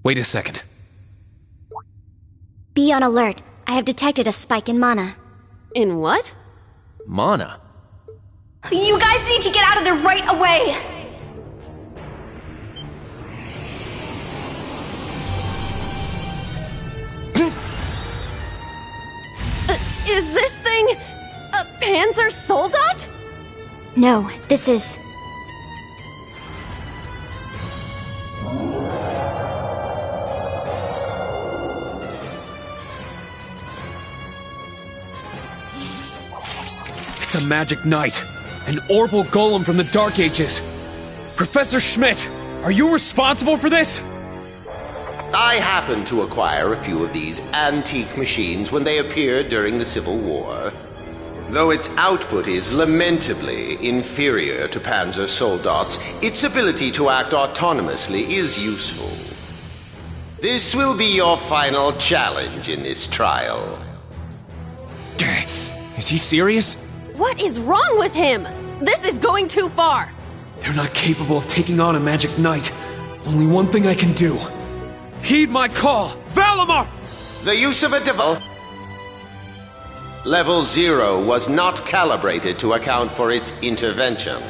Wait a second. Be on alert. I have detected a spike in mana. In what? Mana? You guys need to get out of there right away! Is this thing a Panzer Soldat? No, this is... It's a magic knight. An Orbal golem from the Dark Ages. Professor Schmidt, are you responsible for this? I happened to acquire a few of these antique machines when they appeared during the Civil War. Though its output is lamentably inferior to Panzer Soldat's, its ability to act autonomously is useful. This will be your final challenge in this trial. Is he serious? What is wrong with him? This is going too far. They're not capable of taking on a magic knight. Only one thing I can do. Heed my call! Valimar! The use of a device... Level 0 was not calibrated to account for its intervention.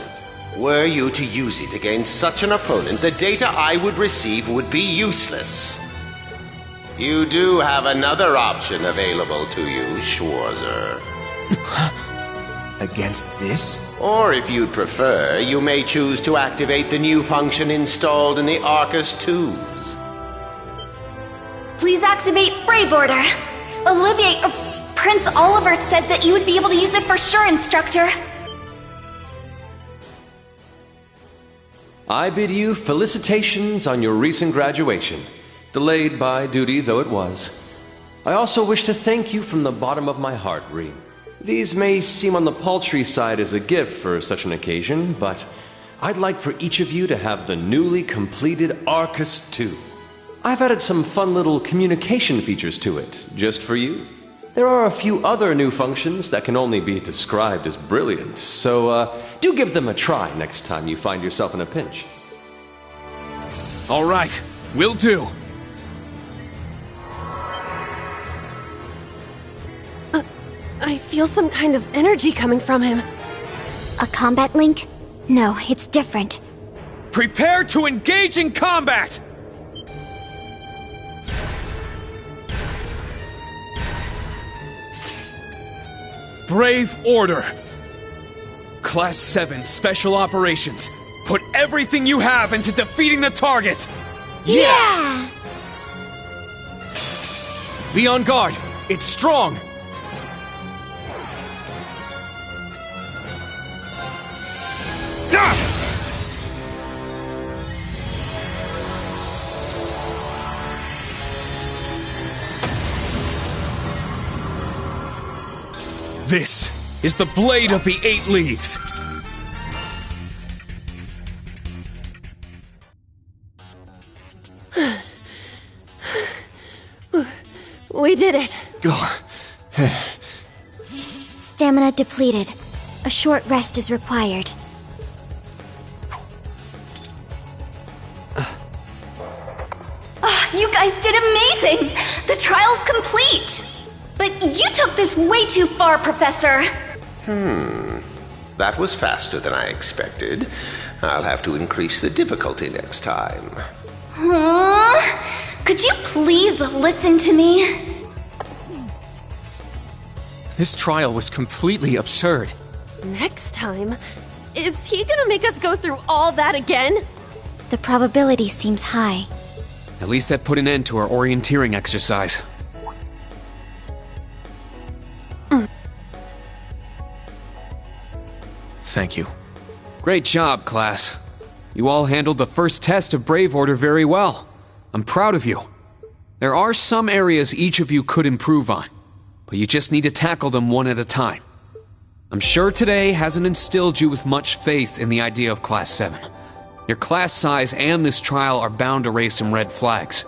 Were you to use it against such an opponent, the data I would receive would be useless. You do have another option available to you, Schwarzer. Against this? Or if you'd prefer, you may choose to activate the new function installed in the Arcus tubes. Please activate Brave Order. Olivier, Prince Oliver said that you would be able to use it for sure, Instructor. I bid you felicitations on your recent graduation, delayed by duty though it was. I also wish to thank you from the bottom of my heart, Ree. These may seem on the paltry side as a gift for such an occasion, but I'd like for each of you to have the newly completed Arcus 2. I've added some fun little communication features to it, just for you. There are a few other new functions that can only be described as brilliant, so do give them a try next time you find yourself in a pinch. All right, will do. I feel some kind of energy coming from him. A combat link? No, it's different. Prepare to engage in combat! Brave Order. Class 7 Special Operations. Put everything you have into defeating the target! Yeah! Be on guard. It's strong. This is the Blade of the Eight Leaves. We did it. Go. Stamina depleted. A short rest is required. You guys did amazing! The trial's complete! But you took this way too far, Professor! That was faster than I expected. I'll have to increase the difficulty next time. Could you please listen to me? This trial was completely absurd. Next time? Is he gonna make us go through all that again? The probability seems high. At least that put an end to our orienteering exercise. Thank you. Great job, class. You all handled the first test of Brave Order very well. I'm proud of you. There are some areas each of you could improve on, but you just need to tackle them one at a time. I'm sure today hasn't instilled you with much faith in the idea of Class 7. Your class size and this trial are bound to raise some red flags.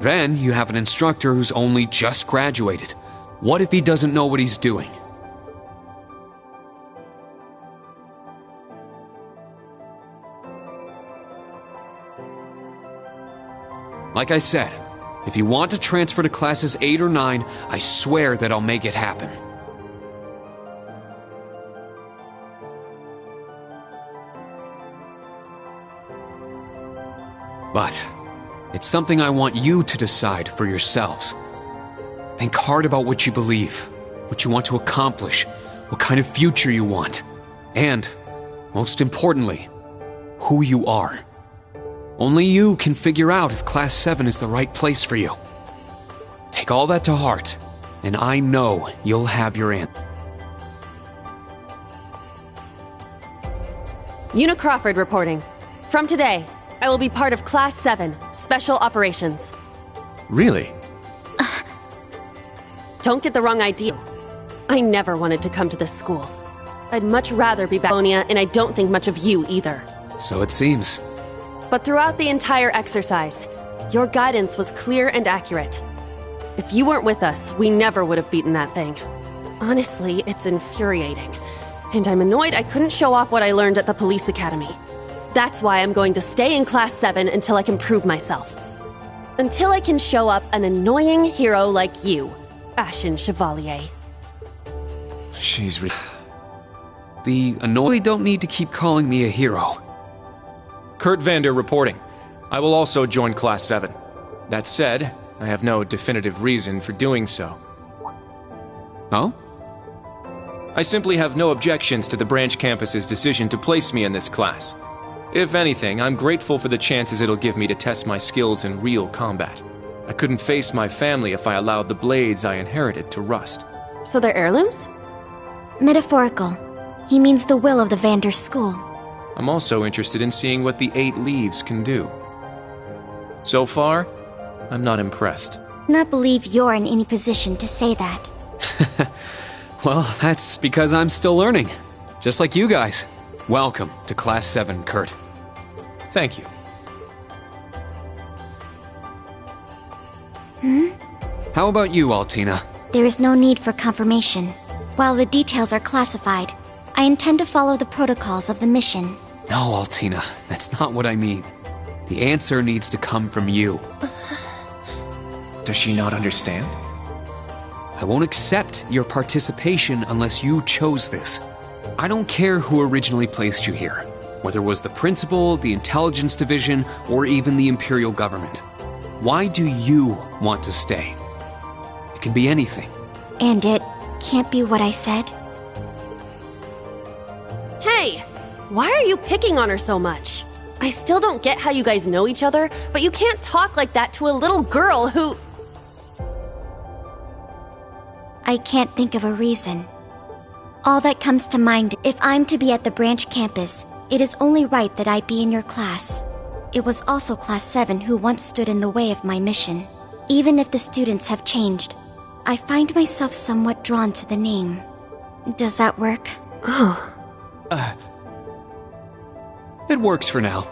Then you have an instructor who's only just graduated. What if he doesn't know what he's doing? Like I said, if you want to transfer to classes 8 or 9, I swear that I'll make it happen. But it's something I want you to decide for yourselves. Think hard about what you believe, what you want to accomplish, what kind of future you want, and, most importantly, who you are. Only you can figure out if Class 7 is the right place for you. Take all that to heart, and I know you'll have your answer. Una Crawford reporting. From today, I will be part of Class 7, Special Operations. Really? Don't get the wrong idea. I never wanted to come to this school. I'd much rather be back in Bologna, and I don't think much of you either. So it seems. But throughout the entire exercise, your guidance was clear and accurate. If you weren't with us, we never would have beaten that thing. Honestly, it's infuriating. And I'm annoyed I couldn't show off what I learned at the police academy. That's why I'm going to stay in Class 7 until I can prove myself. Until I can show up an annoying hero like you, Ashen Chevalier. The annoying don't need to keep calling me a hero. Kurt Vander reporting. I will also join Class 7. That said, I have no definitive reason for doing so. Oh? I simply have no objections to the branch campus's decision to place me in this class. If anything, I'm grateful for the chances it'll give me to test my skills in real combat. I couldn't face my family if I allowed the blades I inherited to rust. So they're heirlooms? Metaphorical. He means the will of the Vander school. I'm also interested in seeing what the 8 leaves can do. So far, I'm not impressed. Not believe you're in any position to say that. Well, that's because I'm still learning. Just like you guys. Welcome to Class 7, Kurt. Thank you. How about you, Altina? There is no need for confirmation. While the details are classified, I intend to follow the protocols of the mission. No, Altina, that's not what I mean. The answer needs to come from you. Does she not understand? I won't accept your participation unless you chose this. I don't care who originally placed you here, whether it was the principal, the intelligence division, or even the imperial government. Why do you want to stay? It can be anything. And it can't be what I said? Hey! Why are you picking on her so much? I still don't get how you guys know each other, but you can't talk like that to a little girl who... I can't think of a reason. All that comes to mind, if I'm to be at the branch campus, it is only right that I be in your class. It was also Class 7 who once stood in the way of my mission. Even if the students have changed, I find myself somewhat drawn to the name. Does that work? It works for now.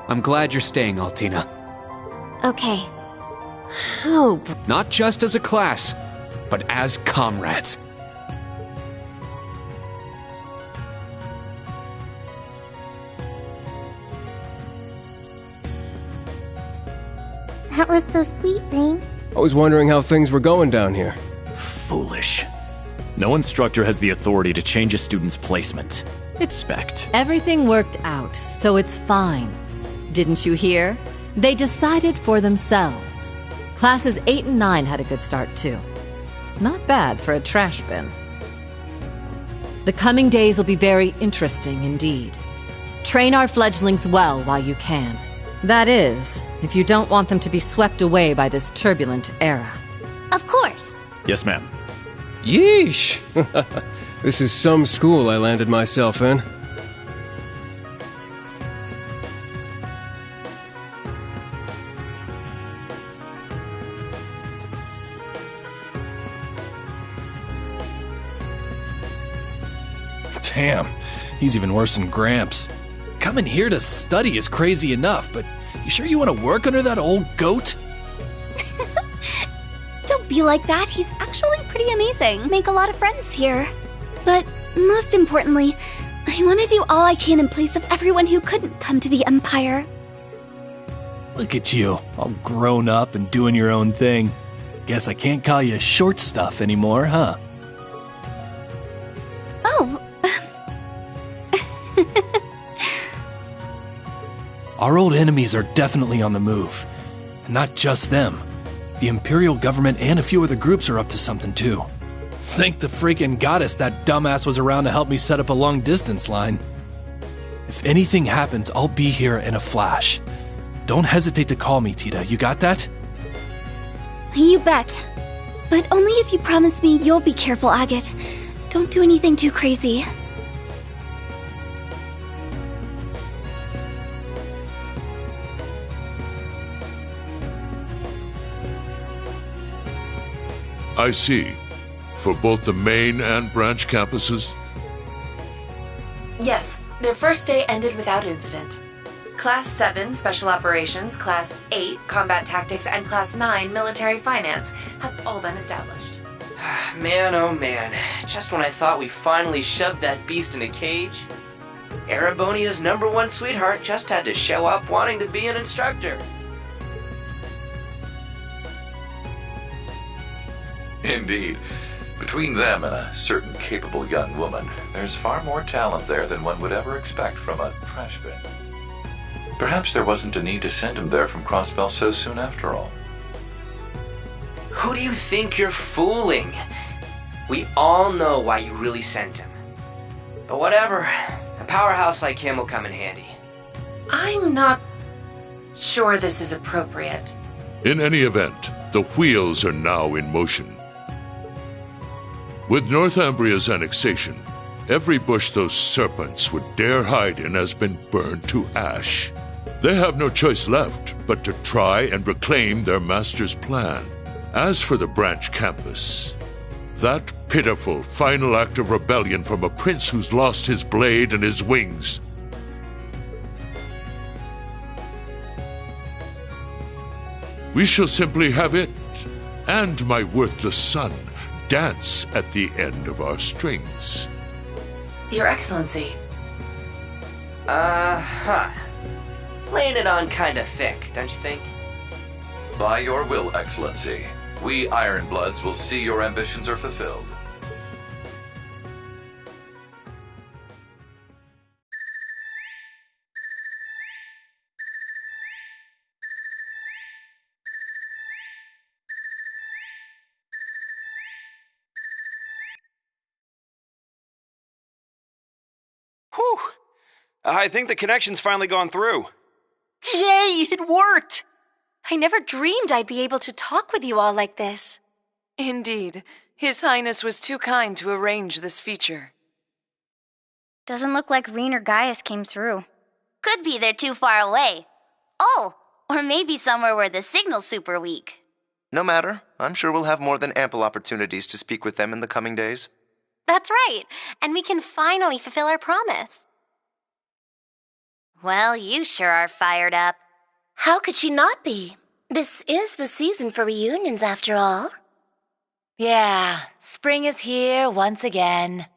I'm glad you're staying, Altina. Okay. Oh, Not just as a class, but as comrades. That was so sweet, Rain. I was wondering how things were going down here. Foolish. No instructor has the authority to change a student's placement. Expect. Everything worked out, so it's fine. Didn't you hear? They decided for themselves. Classes 8 and 9 had a good start, too. Not bad for a trash bin. The coming days will be very interesting indeed. Train our fledglings well while you can. That is, if you don't want them to be swept away by this turbulent era. Of course. Yes, ma'am. Yeesh! This is some school I landed myself in. Damn, he's even worse than Gramps. Coming here to study is crazy enough, but you sure you want to work under that old goat? Don't be like that. He's actually pretty amazing. Make a lot of friends here. But most importantly, I want to do all I can in place of everyone who couldn't come to the Empire. Look at you, all grown up and doing your own thing. Guess I can't call you short stuff anymore, huh? Oh. Our old enemies are definitely on the move. And not just them. The Imperial government and a few other groups are up to something too. Thank the freaking goddess that dumbass was around to help me set up a long-distance line. If anything happens, I'll be here in a flash. Don't hesitate to call me, Tita. You got that? You bet. But only if you promise me you'll be careful, Agate. Don't do anything too crazy. I see. For both the main and branch campuses? Yes, their first day ended without incident. Class 7, Special Operations, Class 8, Combat Tactics, and Class 9, Military Finance have all been established. Man, oh man. Just when I thought we finally shoved that beast in a cage, Erebonia's #1 sweetheart just had to show up wanting to be an instructor. Indeed. Between them and a certain capable young woman, there's far more talent there than one would ever expect from a trash bin. Perhaps there wasn't a need to send him there from Crossbell so soon after all. Who do you think you're fooling? We all know why you really sent him. But whatever, a powerhouse like him will come in handy. I'm not sure this is appropriate. In any event, the wheels are now in motion. With Northumbria's annexation, every bush those serpents would dare hide in has been burned to ash. They have no choice left but to try and reclaim their master's plan. As for the branch campus, that pitiful final act of rebellion from a prince who's lost his blade and his wings. We shall simply have it, and my worthless son, dance at the end of our strings. Your Excellency. Laying it on kinda thick, don't you think? By your will, Excellency, we Ironbloods will see your ambitions are fulfilled. Whew! I think the connection's finally gone through. Yay, it worked! I never dreamed I'd be able to talk with you all like this. Indeed. His Highness was too kind to arrange this feature. Doesn't look like Rean or Gaius came through. Could be they're too far away. Oh, or maybe somewhere where the signal's super weak. No matter. I'm sure we'll have more than ample opportunities to speak with them in the coming days. That's right, and we can finally fulfill our promise. Well, you sure are fired up. How could she not be? This is the season for reunions, after all. Yeah, spring is here once again.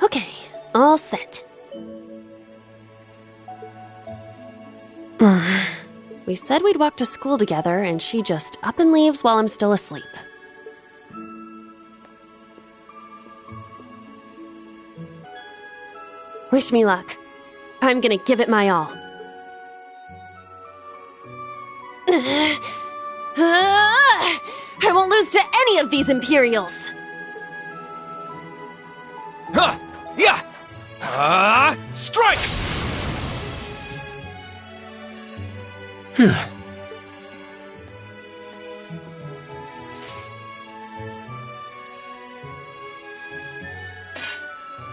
Okay, all set. We said we'd walk to school together, and she just up and leaves while I'm still asleep. Wish me luck. I'm gonna give it my all. I won't lose to any of these Imperials! Strike!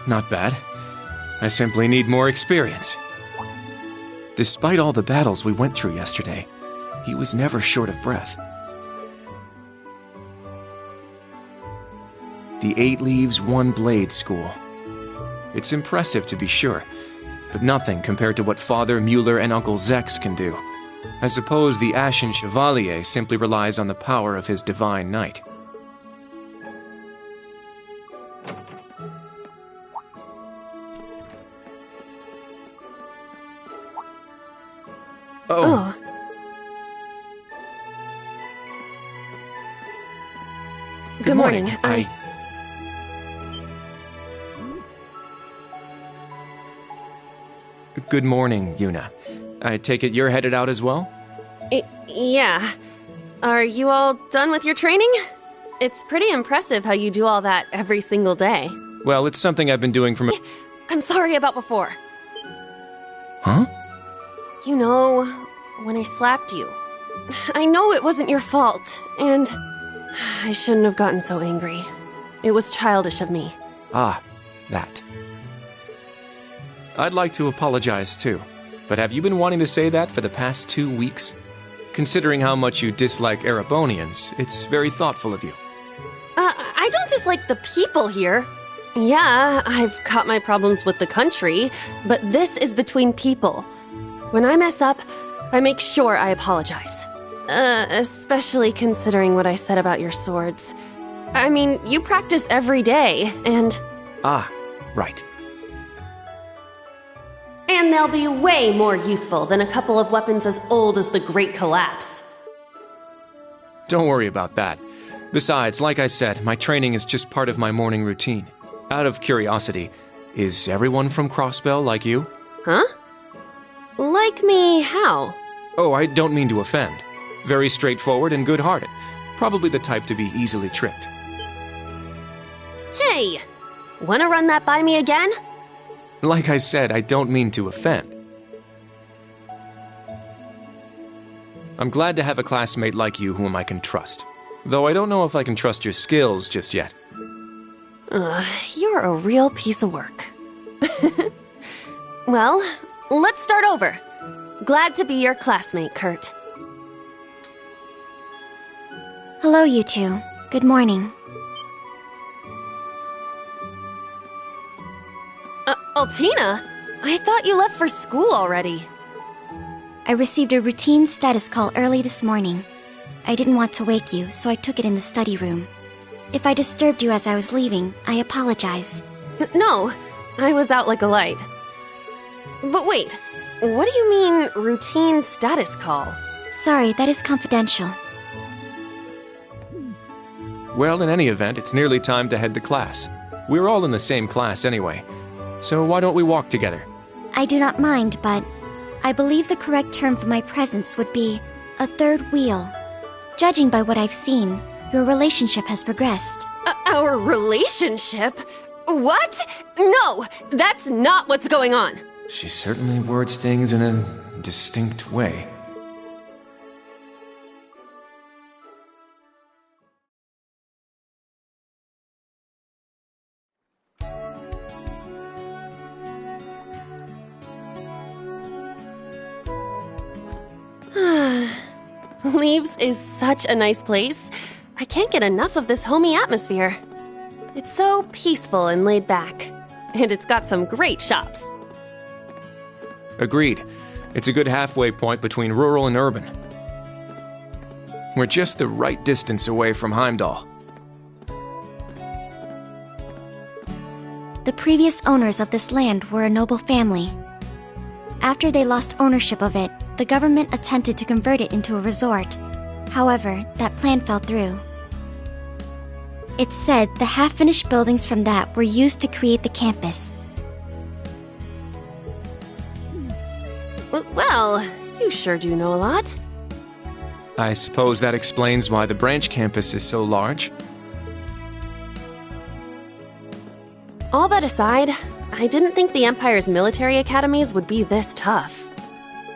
Not bad. I simply need more experience. Despite all the battles we went through yesterday, he was never short of breath. The 8 Leaves, 1 Blade School. It's impressive to be sure, but nothing compared to what Father Mueller and Uncle Zex can do. I suppose the Ashen Chevalier simply relies on the power of his divine knight. Oh. Good morning. Good morning, Yuna. I take it you're headed out as well? Yeah. Are you all done with your training? It's pretty impressive how you do all that every single day. Well, it's something I've been doing from I'm sorry about before. Huh? You know, when I slapped you. I know it wasn't your fault, and I shouldn't have gotten so angry. It was childish of me. Ah, that. I'd like to apologize too, but have you been wanting to say that for the past 2 weeks? Considering how much you dislike Erebonians, it's very thoughtful of you. I don't dislike the people here. Yeah, I've got my problems with the country, but this is between people. When I mess up, I make sure I apologize. Especially considering what I said about your swords. I mean, you practice every day, and... Ah, right. And they'll be way more useful than a couple of weapons as old as the Great Collapse. Don't worry about that. Besides, like I said, my training is just part of my morning routine. Out of curiosity, is everyone from Crossbell like you? Huh? Like me how? Oh, I don't mean to offend. Very straightforward and good-hearted. Probably the type to be easily tricked. Hey! Wanna run that by me again? Like I said, I don't mean to offend. I'm glad to have a classmate like you whom I can trust. Though I don't know if I can trust your skills just yet. You're a real piece of work. Well, let's start over. Glad to be your classmate, Kurt. Hello, you two. Good morning. Altina? I thought you left for school already. I received a routine status call early this morning. I didn't want to wake you, so I took it in the study room. If I disturbed you as I was leaving, I apologize. No, I was out like a light. But wait, what do you mean, routine status call? Sorry, that is confidential. Well, in any event, it's nearly time to head to class. We're all in the same class anyway, so why don't we walk together? I do not mind, but I believe the correct term for my presence would be a third wheel. Judging by what I've seen, your relationship has progressed. Our relationship? What? No, that's not what's going on. She certainly words things in a distinct way. Leaves is such a nice place. I can't get enough of this homey atmosphere. It's so peaceful and laid back. And it's got some great shops. Agreed. It's a good halfway point between rural and urban. We're just the right distance away from Heimdall. The previous owners of this land were a noble family. After they lost ownership of it, the government attempted to convert it into a resort. However, that plan fell through. It's said the half-finished buildings from that were used to create the campus. Well, you sure do know a lot. I suppose that explains why the branch campus is so large. All that aside, I didn't think the Empire's military academies would be this tough.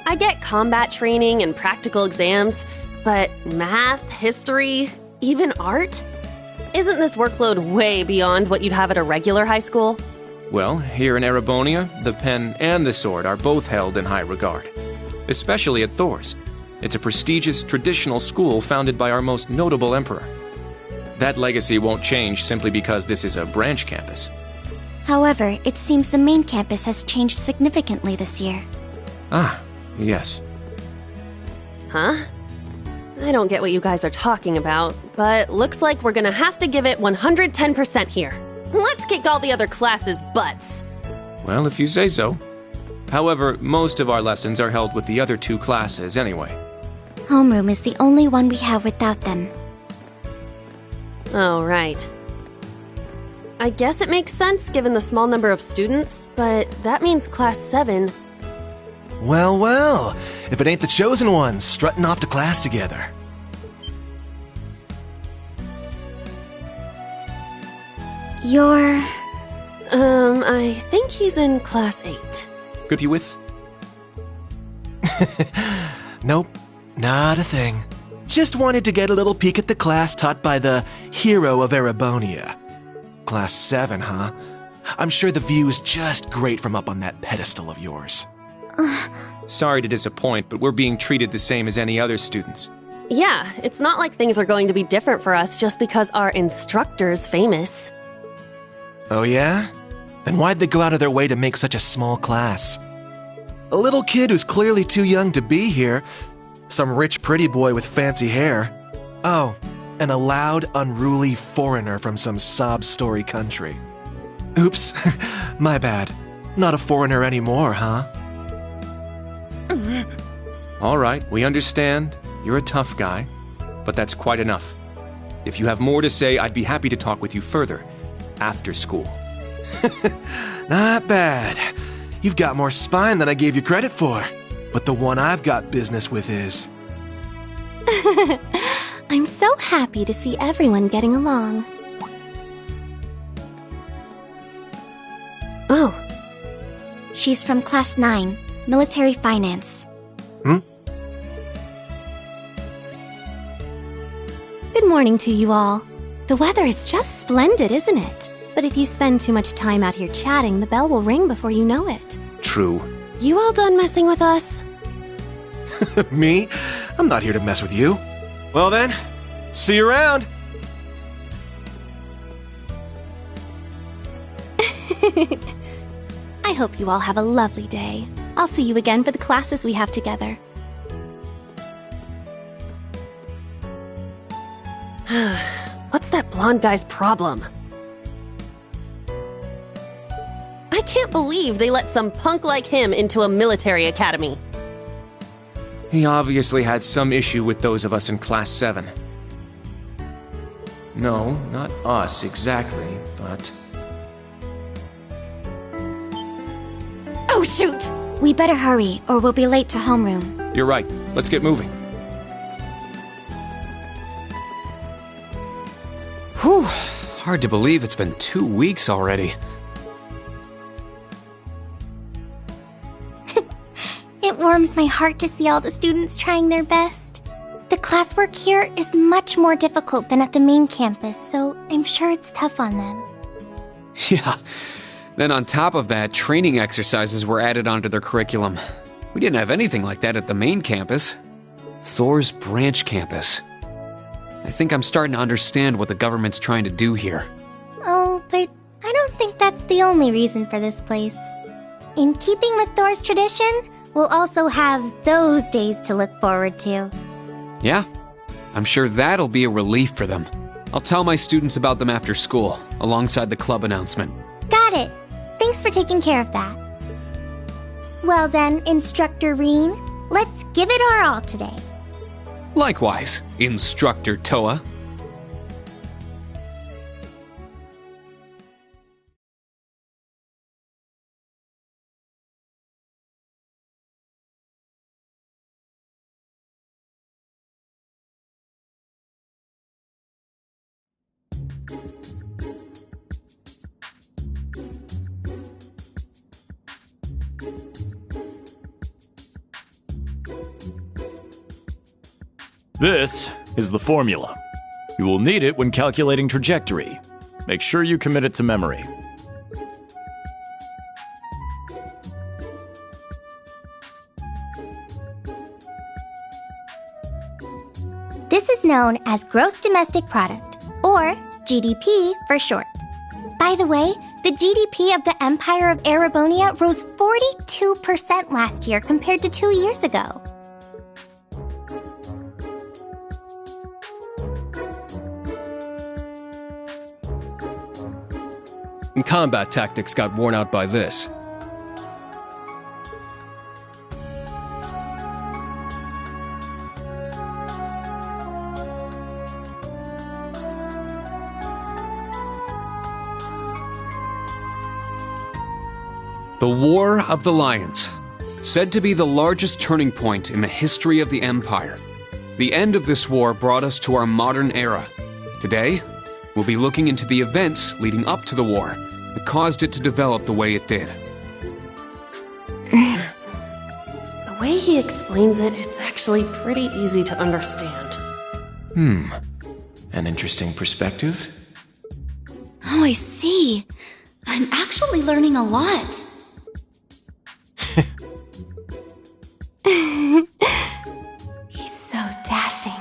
I get combat training and practical exams, but math, history, even art? Isn't this workload way beyond what you'd have at a regular high school? Well, here in Erebonia, the pen and the sword are both held in high regard. Especially at Thor's. It's a prestigious, traditional school founded by our most notable emperor. That legacy won't change simply because this is a branch campus. However, it seems the main campus has changed significantly this year. Ah, yes. Huh? I don't get what you guys are talking about, but looks like we're gonna have to give it 110% here. Let's kick all the other classes' butts. Well, if you say so. However, most of our lessons are held with the other two classes anyway. Homeroom is the only one we have without them. Oh, right. I guess it makes sense given the small number of students, but that means Class 7... Well, well, if it ain't the chosen ones strutting off to class together. You're... I think he's in Class 8. Good you with? Nope, not a thing. Just wanted to get a little peek at the class taught by the hero of Erebonia. Class 7, huh? I'm sure the view is just great from up on that pedestal of yours. Sorry to disappoint, but we're being treated the same as any other students. Yeah, it's not like things are going to be different for us just because our instructor's famous. Oh yeah? Then why'd they go out of their way to make such a small class? A little kid who's clearly too young to be here. Some rich pretty boy with fancy hair. Oh, and a loud, unruly foreigner from some sob-story country. Oops, my bad. Not a foreigner anymore, huh? All right, we understand. You're a tough guy, but that's quite enough. If you have more to say, I'd be happy to talk with you further after school. Not bad. You've got more spine than I gave you credit for. But the one I've got business with is... I'm so happy to see everyone getting along. Oh. She's from Class 9, Military Finance. Good morning to you all. The weather is just splendid, isn't it? But if you spend too much time out here chatting, the bell will ring before you know it. True. You all done messing with us? Me? I'm not here to mess with you. Well then, See you around! I hope you all have a lovely day. I'll see you again for the classes we have together. What's that blonde guy's problem? I can't believe they let some punk like him into a military academy. He obviously had some issue with those of us in Class 7. No, not us exactly, but... Oh, shoot! We better hurry, or we'll be late to homeroom. You're right. Let's get moving. Whew. Hard to believe it's been 2 weeks already. It warms my heart to see all the students trying their best. The classwork here is much more difficult than at the main campus, so I'm sure it's tough on them. Yeah. Then on top of that, training exercises were added onto their curriculum. We didn't have anything like that at the main campus. Thor's branch campus. I think I'm starting to understand what the government's trying to do here. Oh, but I don't think that's the only reason for this place. In keeping with Thor's tradition, we'll also have those days to look forward to. Yeah, I'm sure that'll be a relief for them. I'll tell my students about them after school, alongside the club announcement. Got it. Thanks for taking care of that. Well then, Instructor Reen, let's give it our all today. Likewise, Instructor Toa. This is the formula. You will need it when calculating trajectory. Make sure you commit it to memory. This is known as Gross Domestic Product, or GDP for short. By the way, the GDP of the Empire of Erebonia rose 42% last year compared to 2 years ago. And combat tactics got worn out by this. The War of the Lions, said to be the largest turning point in the history of the Empire. The end of this war brought us to our modern era. Today, we'll be looking into the events leading up to the war that caused it to develop the way it did. The way he explains it, it's actually pretty easy to understand. An interesting perspective. Oh, I see. I'm actually learning a lot. He's so dashing.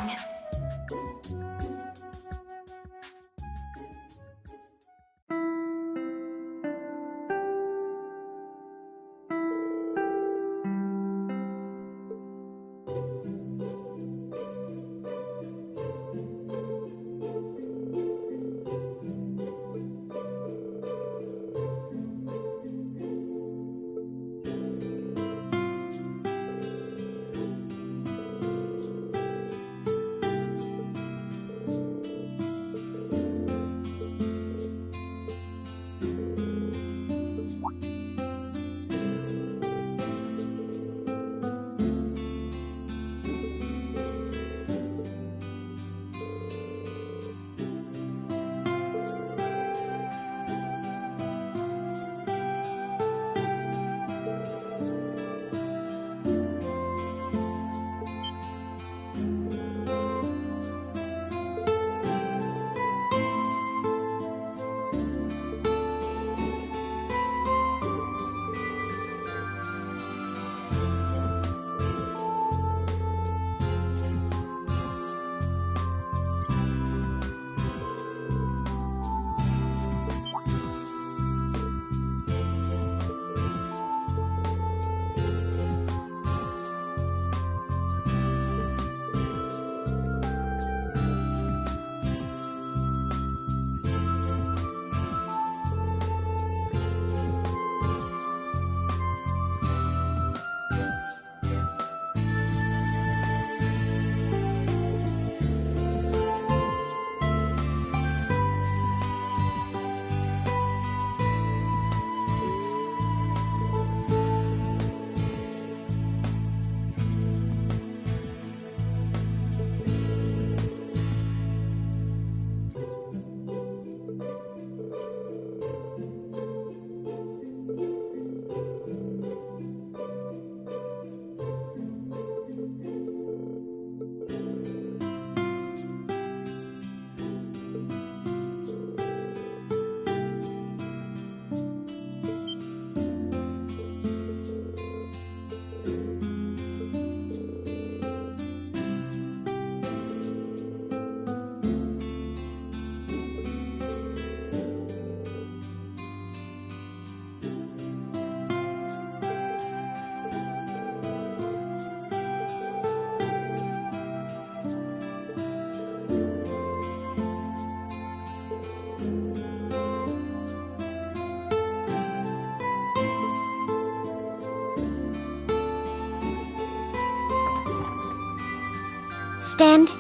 Stand,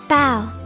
bow.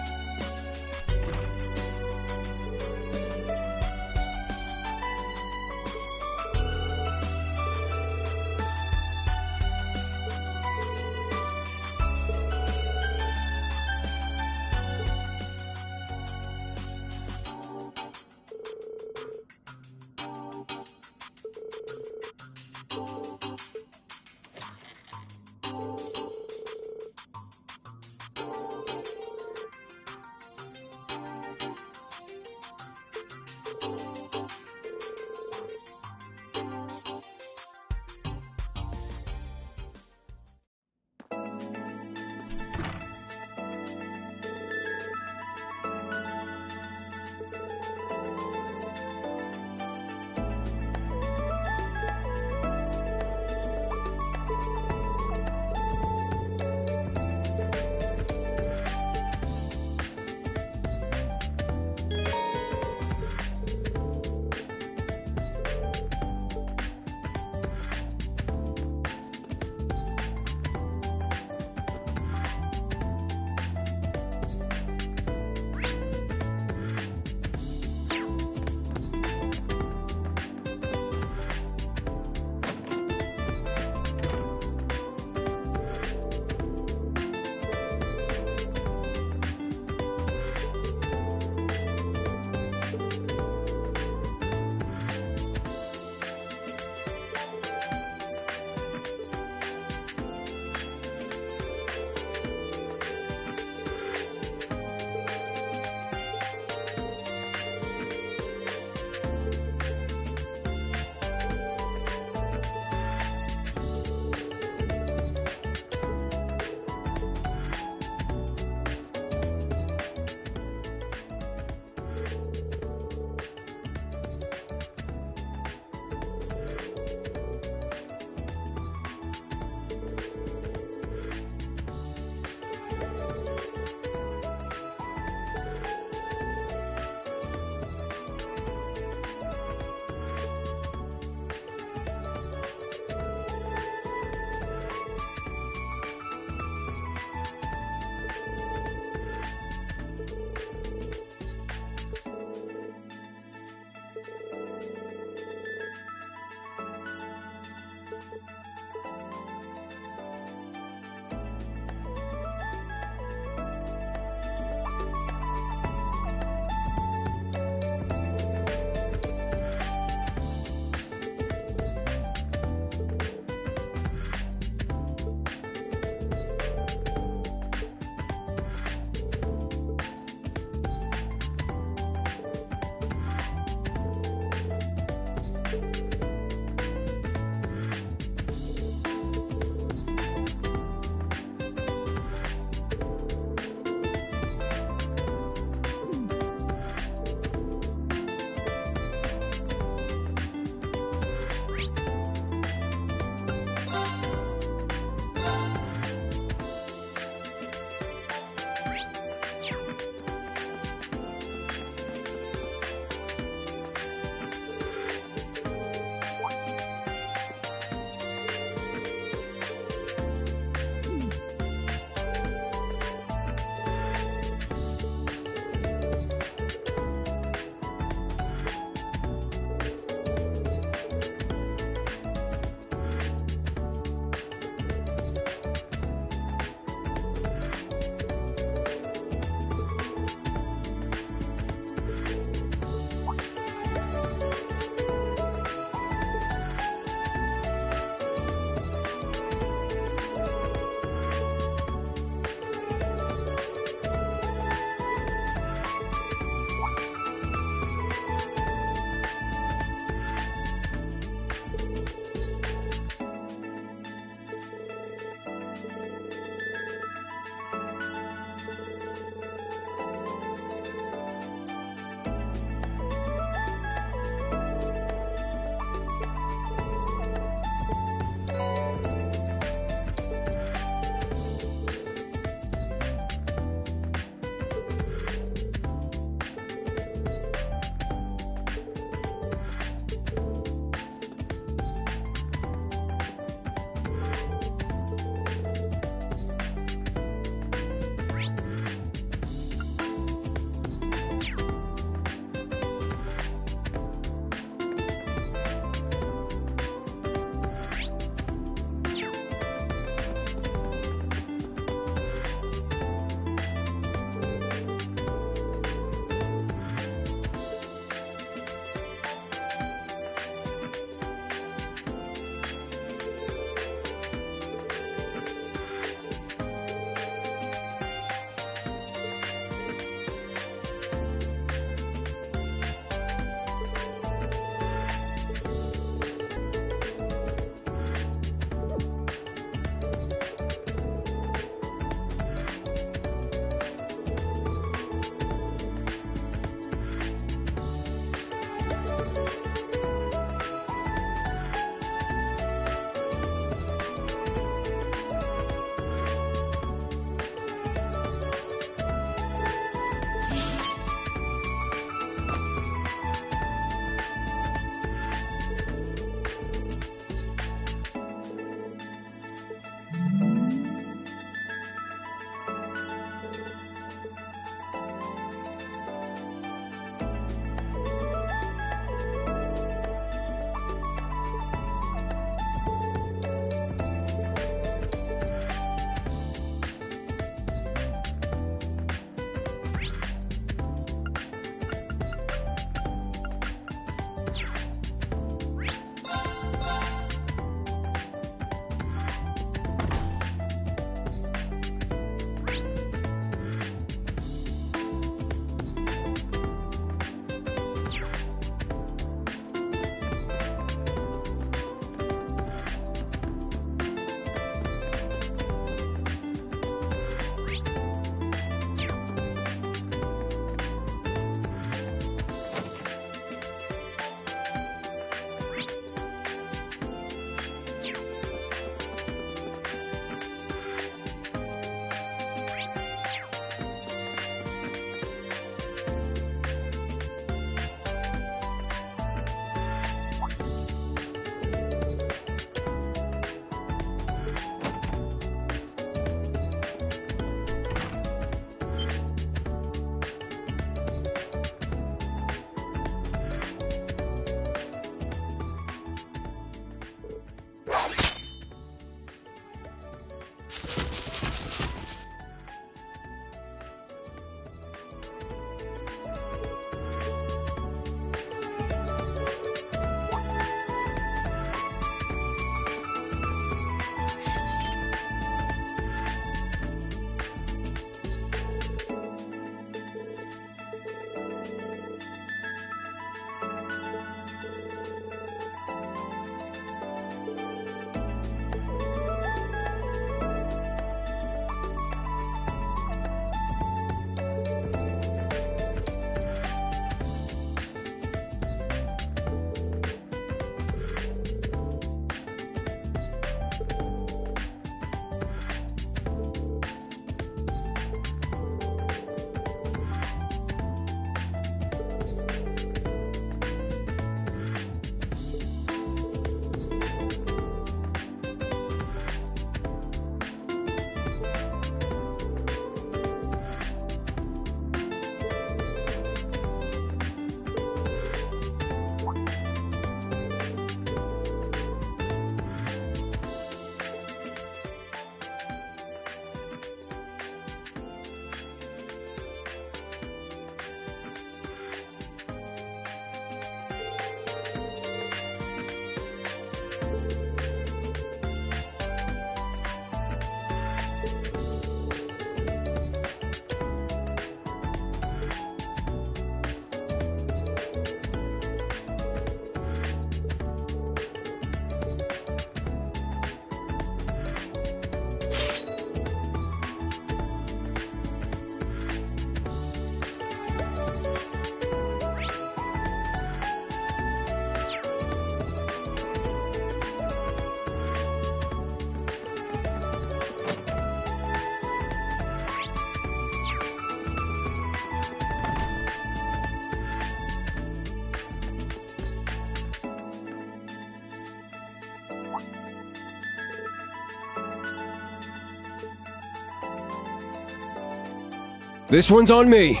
This one's on me.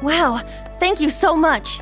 Wow, thank you so much.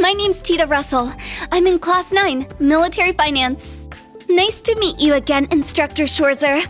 My name's Tita Russell. I'm in Class 9, Military Finance. Nice to meet you again, Instructor Schwarzer.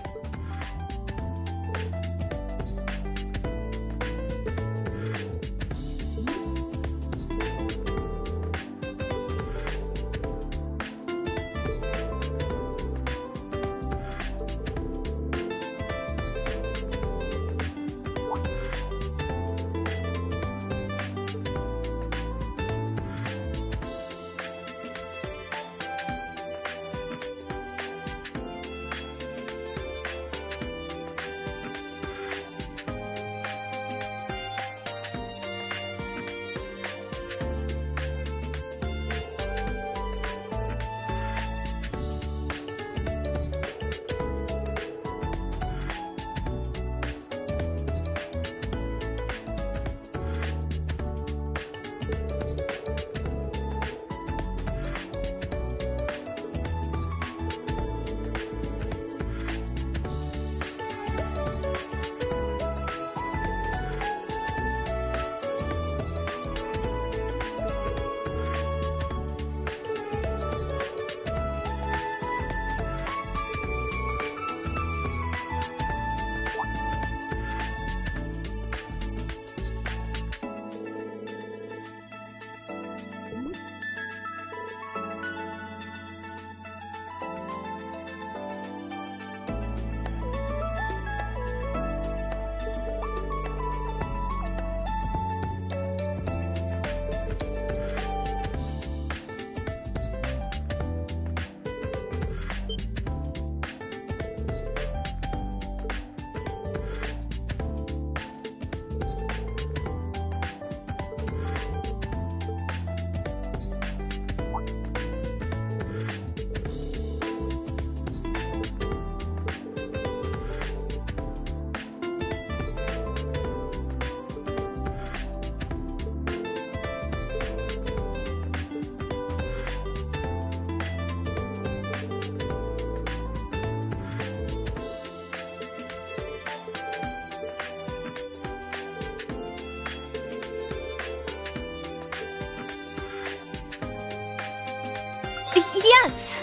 Yes!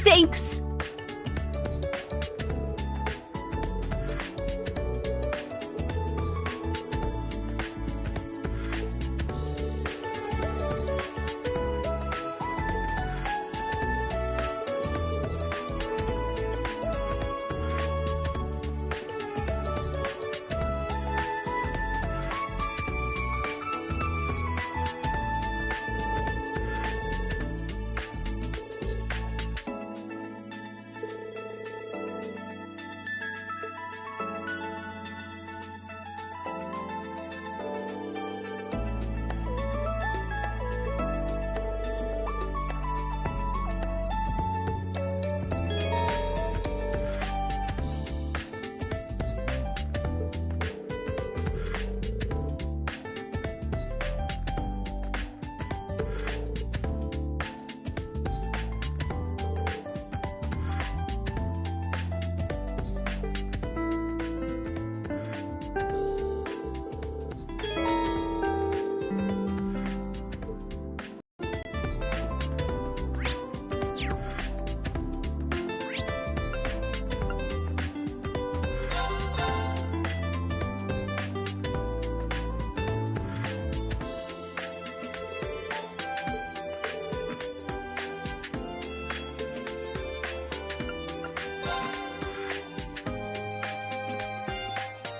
Thanks!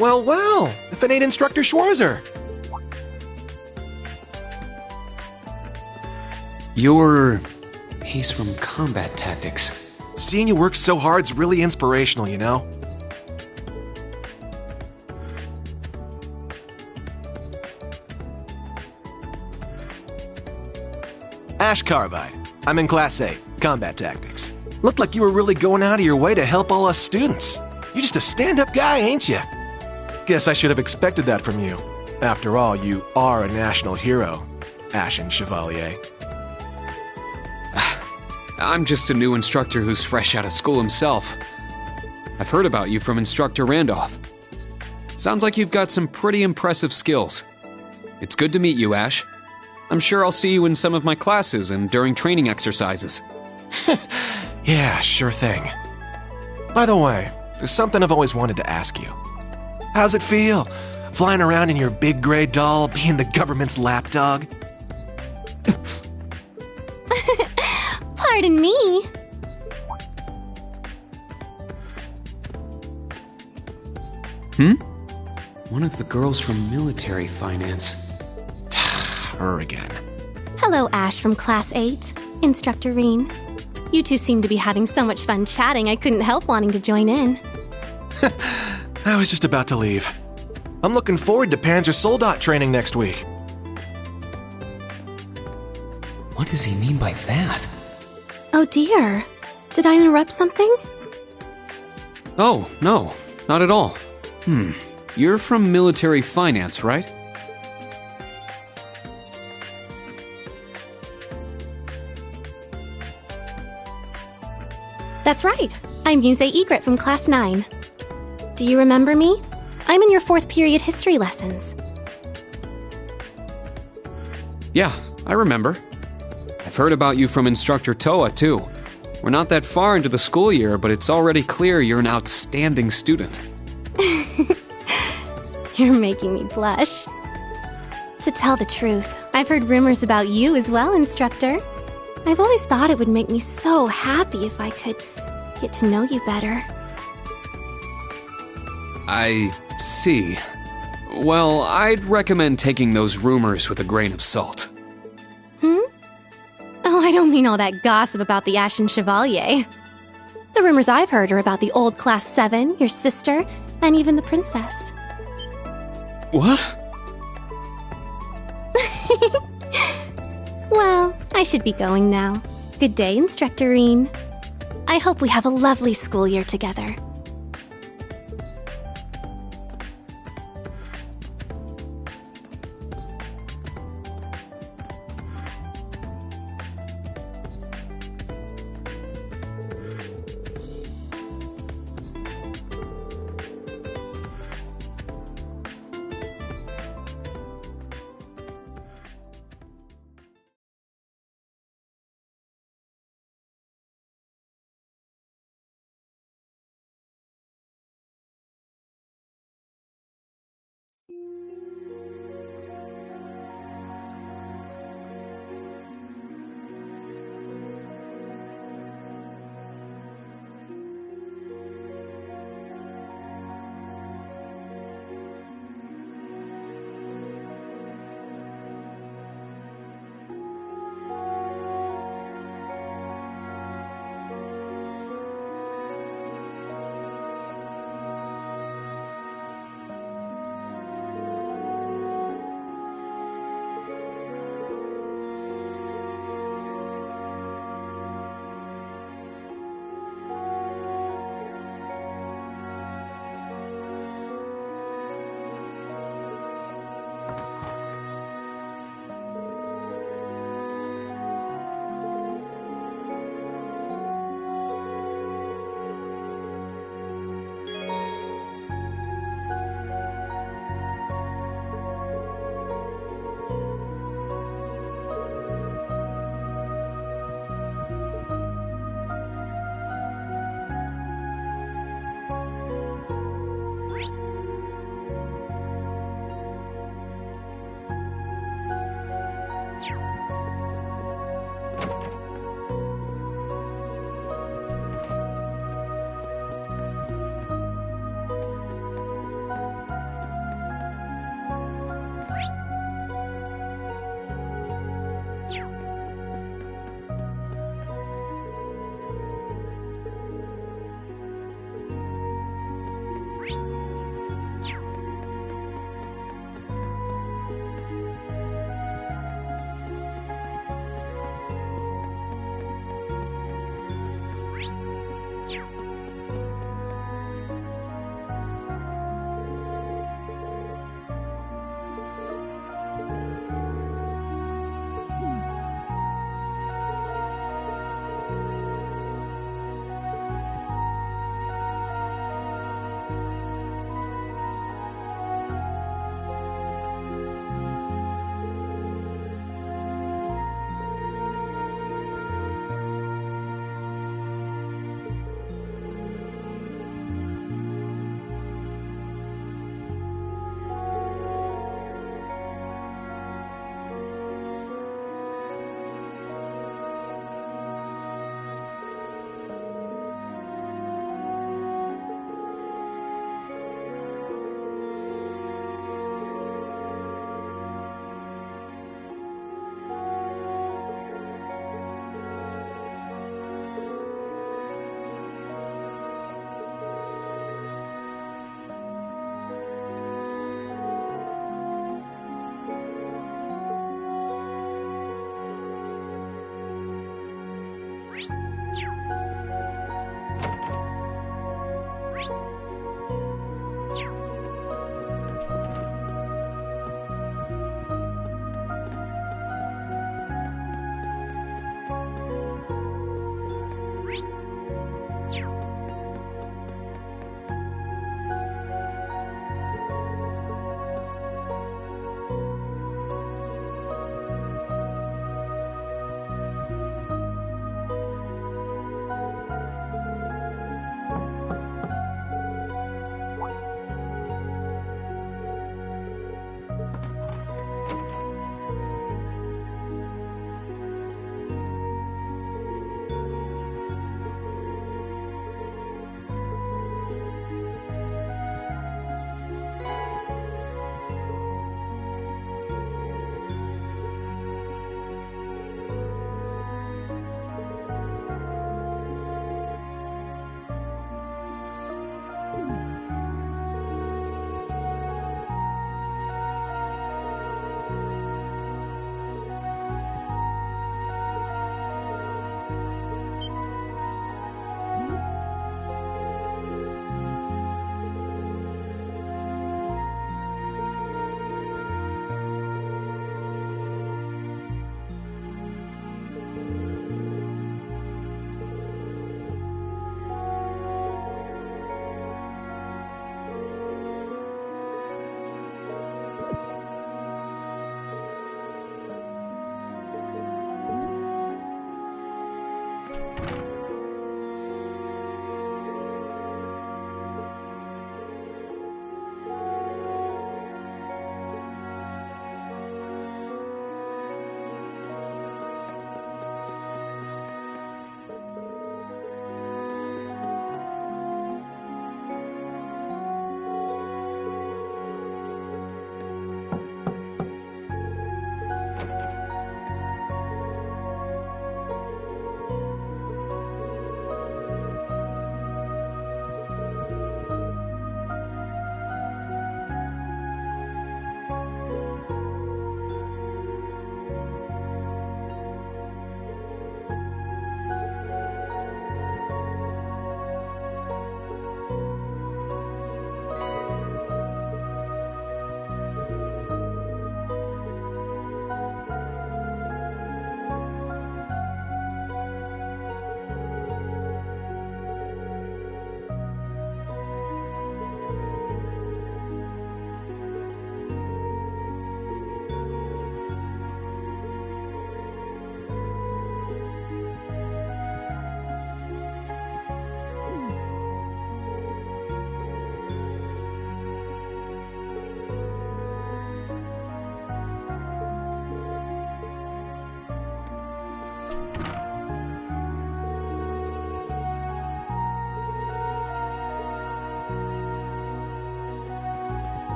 Well, well, if it ain't Instructor Schwarzer. He's from Combat Tactics. Seeing you work so hard's really inspirational, you know? Ash Carbide. I'm in Class 8, Combat Tactics. Looked like you were really going out of your way to help all us students. You're just a stand-up guy, ain't you? Guess I should have expected that from you. After all, you are a national hero, Ashen Chevalier. I'm just a new instructor who's fresh out of school himself. I've heard about you from Instructor Randolph. Sounds like you've got some pretty impressive skills. It's good to meet you, Ash. I'm sure I'll see you in some of my classes and during training exercises. Yeah, sure thing. By the way, there's something I've always wanted to ask you. How's it feel, flying around in your big gray doll, being the government's lapdog? Pardon me. One of the girls from military finance. Her again. Hello, Ash from Class 8, Instructor Reen. You two seem to be having so much fun chatting, I couldn't help wanting to join in. I was just about to leave. I'm looking forward to Panzer Soldat training next week. What does he mean by that? Oh dear. Did I interrupt something? Oh, no, not at all. You're from military finance, right? That's right. I'm Muse Egret from Class 9. Do you remember me? I'm in your 4th period history lessons. Yeah, I remember. I've heard about you from Instructor Toa, too. We're not that far into the school year, but it's already clear you're an outstanding student. You're making me blush. To tell the truth, I've heard rumors about you as well, Instructor. I've always thought it would make me so happy if I could get to know you better. I see. Well, I'd recommend taking those rumors with a grain of salt. Oh, I don't mean all that gossip about the Ashen Chevalier. The rumors I've heard are about the old Class 7, your sister, and even the princess. What? Well, I should be going now. Good day, Instructor Reen. I hope we have a lovely school year together.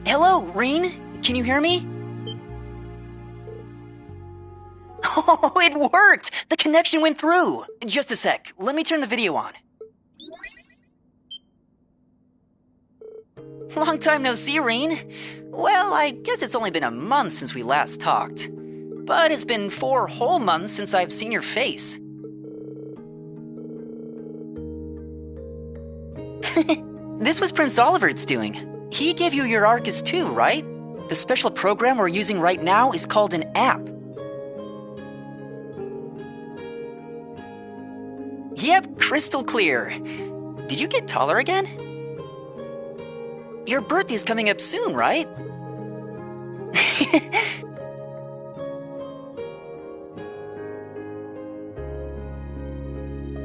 Hello, Reen? Can you hear me? Oh, it worked! The connection went through! Just a sec, let me turn the video on. Long time no see, Reen. Well, I guess it's only been a month since we last talked. But it's been 4 whole months since I've seen your face. This was Prince Oliver's doing. He gave you your Arcus too, right? The special program we're using right now is called an app. Yep, crystal clear. Did you get taller again? Your birthday's coming up soon, right?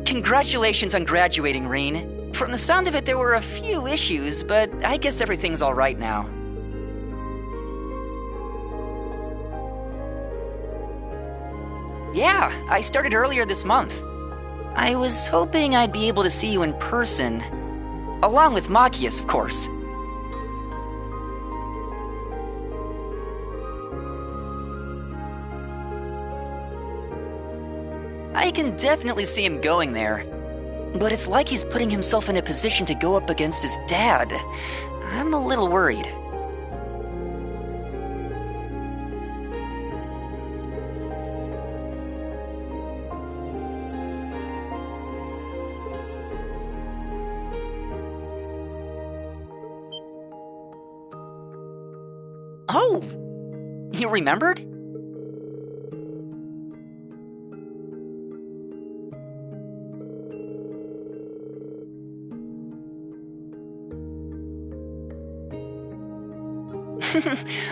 Congratulations on graduating, Reen. From the sound of it, there were a few issues, but I guess everything's all right now. Yeah, I started earlier this month. I was hoping I'd be able to see you in person. Along with Machias, of course. I can definitely see him going there. But it's like he's putting himself in a position to go up against his dad. I'm a little worried. Oh! You remembered?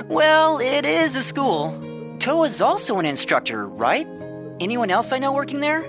Well, it is a school. Toa's also an instructor, right? Anyone else I know working there?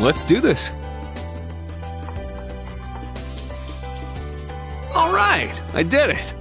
let's do this. All right, I did it.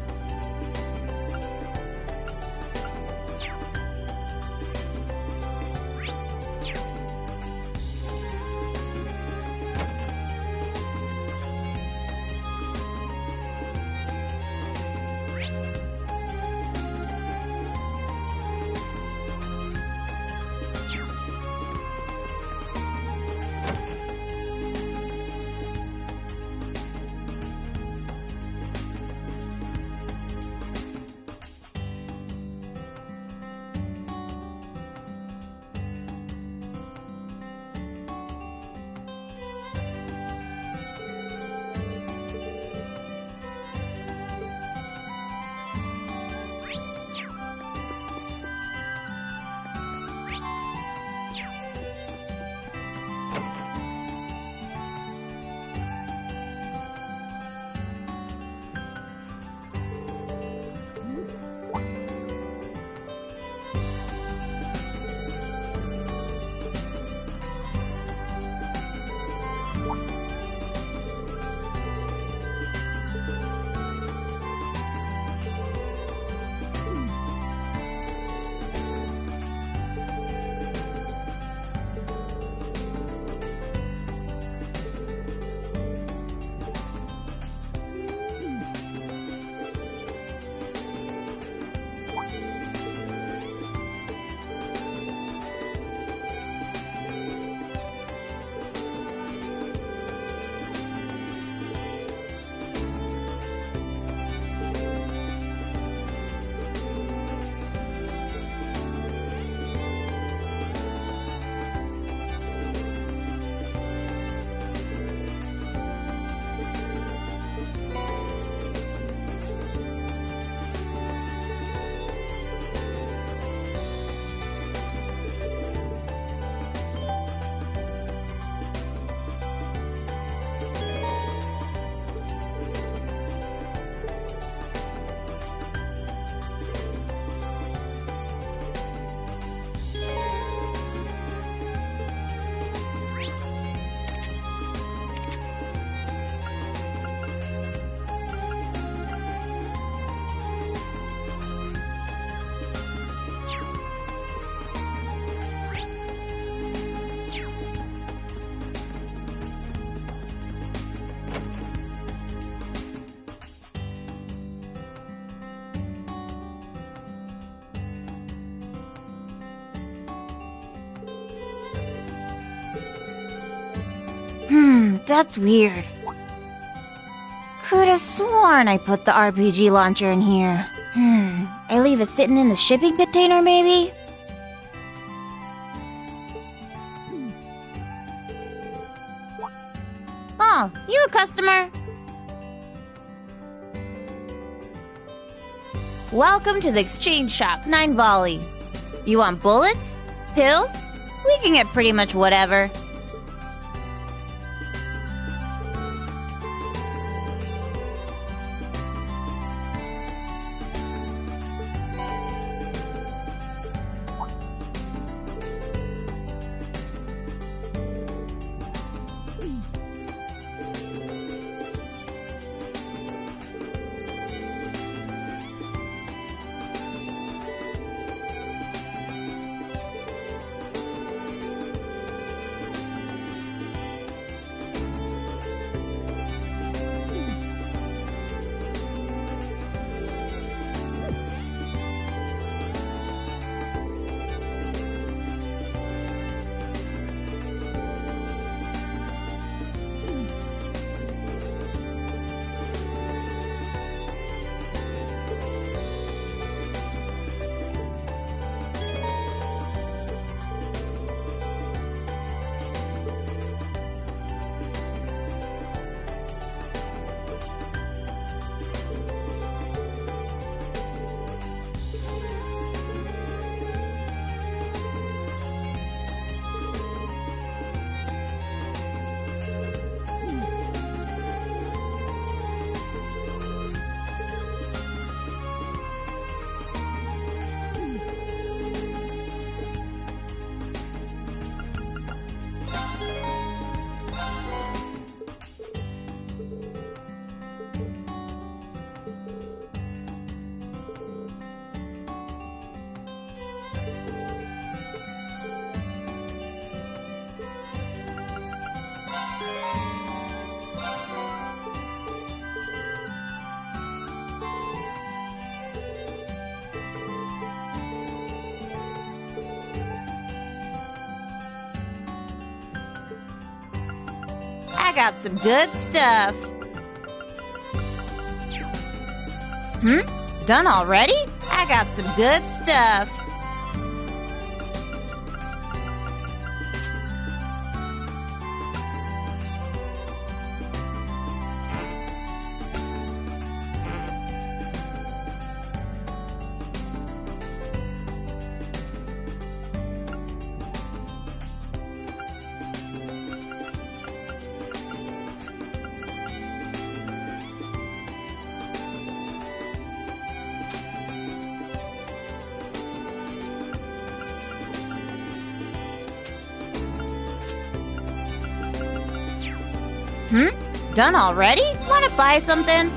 That's weird. Could've sworn I put the RPG launcher in here. I leave it sitting in the shipping container, maybe? Oh, you a customer? Welcome to the exchange shop, 9 Volley. You want bullets? Pills? We can get pretty much whatever. I got some good stuff. Done already? I got some good stuff. Done already? Wanna buy something?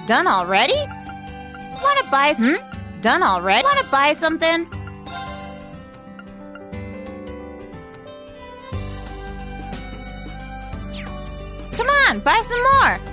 Done already? Wanna buy Done already? Wanna buy something? Come on, buy some more!